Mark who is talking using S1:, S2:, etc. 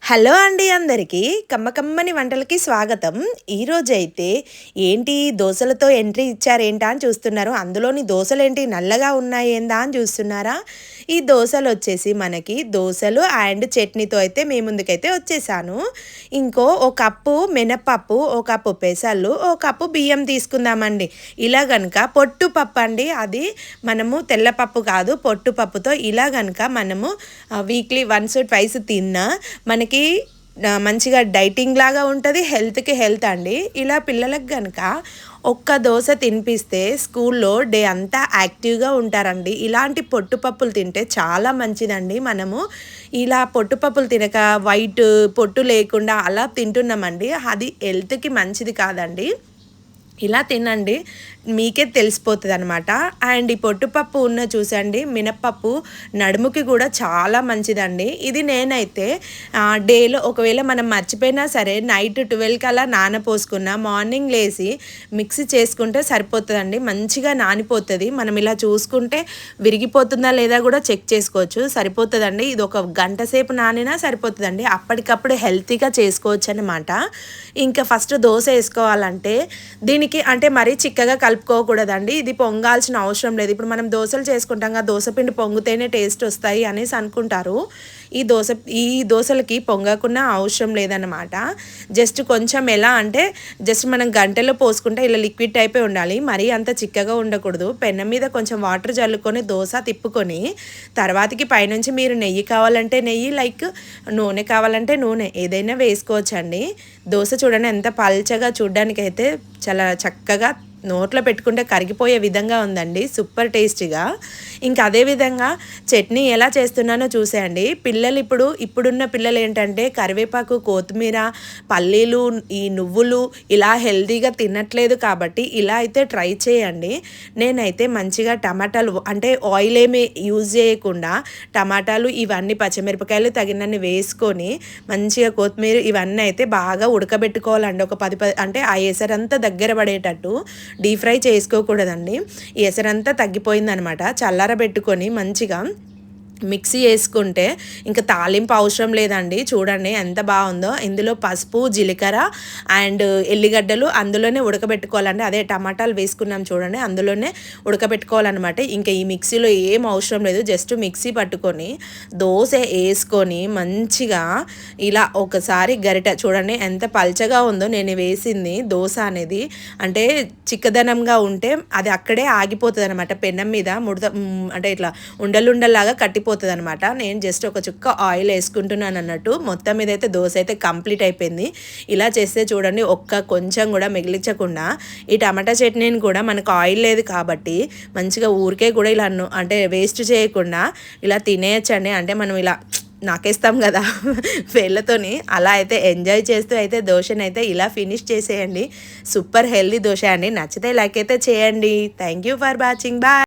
S1: Hello అండి అందరికీ. కమ్మకమ్మని వంటలకి స్వాగతం. ఈరోజైతే ఏంటి దోసలతో ఎంట్రీ ఇచ్చారేంటా అని చూస్తున్నారు. అందులోని దోసలేంటి నల్లగా ఉన్నాయేందా అని చూస్తున్నారా? ఈ దోసలొచ్చేసి మనకి దోసలు అండ్ చట్నీతో అయితే మీ ముందుకైతే వచ్చేసాను. ఓ కప్పు మినపప్పు, ఓ కప్పు పెసలు, ఓ కప్పు బియ్యం తీసుకుందామండి. ఇలా గనక పొట్టు పప్పు అండి. అది మనము తెల్లపప్పు కాదు, పొట్టు పప్పుతో ఇలా గనక మనము వీక్లీ వన్స్ ట్వైస్ తిన్నా మనకి మంచిగా డైటింగ్ లాగా ఉంటుంది. హెల్త్‌కి హెల్త్ అండి. ఇలా పిల్లలకి గనక ఒక్క దోస తినిపిస్తే స్కూల్లో డే అంతా యాక్టివ్‌గా ఉంటారండి. ఇలాంటి పొట్టుపప్పులు తింటే చాలా మంచిదండి. మనము ఇలా పొట్టుపప్పులు తినక వైట్ పొట్టు లేకుండా అలా తింటున్నామండి. అది హెల్త్‌కి మంచిది కాదండి. ఇలా తినండి. మీకే తెలిసిపోతదనమాట. అండ్ ఈ పొట్టుపప్పు చూసండి మినపప్పు నడుముకి కూడా చాలా మంచిదండి. ఇది నేనైతే డేలో ఒకవేళ మనం మర్చిపోయినా సరే నైట్ 12 కల్లా నానపోసుకున్న మార్నింగ్ లేసి మిక్సీ చేసుకుంటే సరిపోతదండి. మంచిగా నానిపోతది. మనం ఇలా చూసుకుంటే విరిగిపోతుందా లేదా కూడా చెక్ చేసుకోవచ్చు. సరిపోతదండి. ఇది ఒక గంట సేపు నానినా సరిపోతదండి. అప్పటికప్పుడు హెల్తీగా చేసుకోవచ్చనమాట. ఇంకా ఫస్ట్ దోస ఏసుకోవాలంటే దీనికి అంటే మరీ చిక్కగా కలుపుకోకూడదండి. ఇది పొంగాల్సిన అవసరం లేదు. ఇప్పుడు మనం దోసలు చేసుకుంటాం కదా, దోస పిండి పొంగితేనే టేస్ట్ వస్తాయి అనేసి అనుకుంటారు. ఈ దోసలకి పొంగకున్నా అవసరం లేదనమాట. జస్ట్ కొంచెం ఎలా అంటే జస్ట్ మనం గంటెలో పోసుకుంటే ఇలా లిక్విడ్ టైపే ఉండాలి. మరీ అంత చిక్కగా ఉండకూడదు. పెనం మీద కొంచెం వాటర్ జల్లుకొని దోస తిప్పుకొని తర్వాతకి పైనుంచి మీరు నెయ్యి కావాలంటే నెయ్యి, లైక్ నూనె కావాలంటే నూనె ఏదైనా వేసుకోవచ్చండి. దోస చూడండి ఎంత పల్చగా, చూడ్డానికైతే చాలా చక్కగా నోట్లో పెట్టుకుంటే కరిగిపోయే విధంగా ఉందండి. సూపర్ టేస్టీగా. ఇంకా అదే విధంగా చట్నీ ఎలా చేస్తున్నానో చూసేయండి. ఇప్పుడున్న పిల్లలు ఏంటంటే కరివేపాకు, కొత్తిమీర, పల్లీలు, ఈ నువ్వులు ఇలా హెల్తీగా తినట్లేదు కాబట్టి ఇలా అయితే ట్రై చేయండి. నేనైతే మంచిగా టమాటాలు అంటే ఆయిల్ ఏమి యూజ్ చేయకుండా టమాటాలు ఇవన్నీ పచ్చిమిరపకాయలు తగినన్ని వేసుకొని మంచిగా కొత్తిమీర ఇవన్నీ అయితే బాగా ఉడకబెట్టుకోవాలండి. ఒక 10 అంటే ఆ ఎసరంతా దగ్గర పడేటట్టు డీప్ ఫ్రై చేసుకోకూడదండి. ఈ ఎసరంతా తగ్గిపోయిందనమాట. చల్లారబెట్టుకొని మంచిగా మిక్సీ వేసుకుంటే ఇంకా తాలింపు అవసరం లేదండి. చూడండి ఎంత బాగుందో. ఇందులో పసుపు, జీలకర్ర అండ్ ఎల్లిగడ్డలు అందులోనే ఉడకబెట్టుకోవాలండి. అదే టమాటాలు వేసుకున్నాం చూడండి, అందులోనే ఉడకబెట్టుకోవాలన్నమాట. ఇంకా ఈ మిక్సీలో ఏం అవసరం లేదు. జస్ట్ మిక్సీ పట్టుకొని దోస వేసుకొని మంచిగా ఇలా ఒకసారి గరిట చూడండి ఎంత పల్చగా ఉందో. నేను వేసింది దోస అనేది అంటే చిక్కదనంగా ఉంటే అది అక్కడే ఆగిపోతుంది అనమాట. పెనం మీద ముడత అంటే ఇట్లా ఉండలుండల్లాగా కట్టిపోతుంది అనమాట. నేను జస్ట్ ఒక చుక్క ఆయిల్ వేసుకుంటున్నాను అన్నట్టు. మొత్తం మీద అయితే దోశ అయితే కంప్లీట్ అయిపోయింది. ఇలా చేస్తే చూడండి కొంచెం కూడా మిగిలించకుండా ఈ టమాటా చట్నీని కూడా మనకు ఆయిల్ లేదు కాబట్టి మంచిగా ఊరికే కూడా ఇలా అంటే వేస్ట్ చేయకుండా ఇలా తినేయచ్చండి. అంటే మనం ఇలా నాకేస్తాం కదా వేళ్ళతోని, అలా అయితే ఎంజాయ్ చేస్తూ అయితే దోశనైతే ఇలా ఫినిష్ చేసేయండి. సూపర్ హెల్దీ దోశ అండి. నచ్చితే లైక్ అయితే చేయండి. Thank you for watching. Bye.